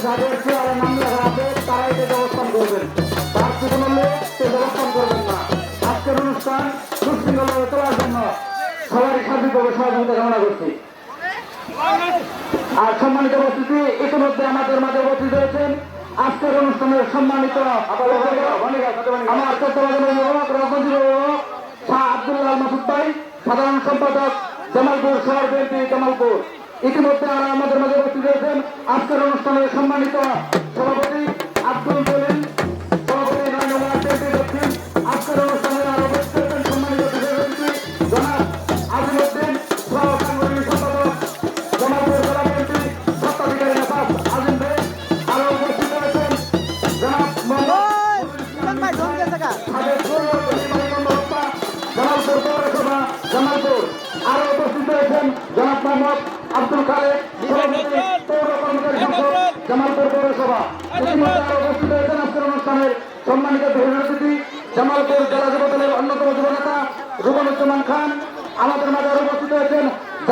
যাদের চেয়ারে নাম লেখা আছে তারা এটাকে অবস্থান করবেন, তার কোনো লোক সে অবস্থান করবেন না। আজকের অনুষ্ঠান সুশৃঙ্খলভাবে চলার জন্য সবারই সার্বিকভাবে সহযোগিতা কামনা করছি। আর সম্মানিত উপস্থিতি, ইতিমধ্যে আমাদের মাঝে উপস্থিত হয়েছেন আজকের অনুষ্ঠানের সম্মানিত আমার চট্টগ্রামের রাজনৈতিক অভিভাবক শাহ আব্দুল্লাহ মাসুদ ভাই, সাধারণ সম্পাদক জামালপুর শহর বিএনপি জামালপুর। ইতিমধ্যে আমাদের মাঝে উপস্থিত হয়েছেন আজকের অনুষ্ঠানের সম্মানিত সভাপতি আব্দুল জলিল, সভাপতি নয়নগর বিএনপি দক্ষিণ। আজকের অনুষ্ঠানে আরো উপস্থিত হয়েছেন সম্মানিত সভাপতি জনাব আজিমউদ্দিন, সহ সাংগঠনিক সম্পাদক জামালপুর জেলা বিএনপি স্বত্বাধিকারী নেতা আজিম ভাই। আরো উপস্থিত হয়েছেন জনাব জামালপুর পৌরসভা জামালপুর। আরো উপস্থিত হয়েছেন জনাব মোহাম্মদ আব্দুল খালেক, পৌর কর্মচারী সংসদ জামালপুর পৌরসভা। ইতিমধ্যে আরো উপস্থিত হয়েছেন আজকের অনুষ্ঠানের সম্মানিত বিশেষ অতিথি জামালপুর জেলা যুব দলের অন্যতম যুব নেতা রুবনুজ্জামান খান। আমাদের মাঝে আরো উপস্থিত হয়েছেন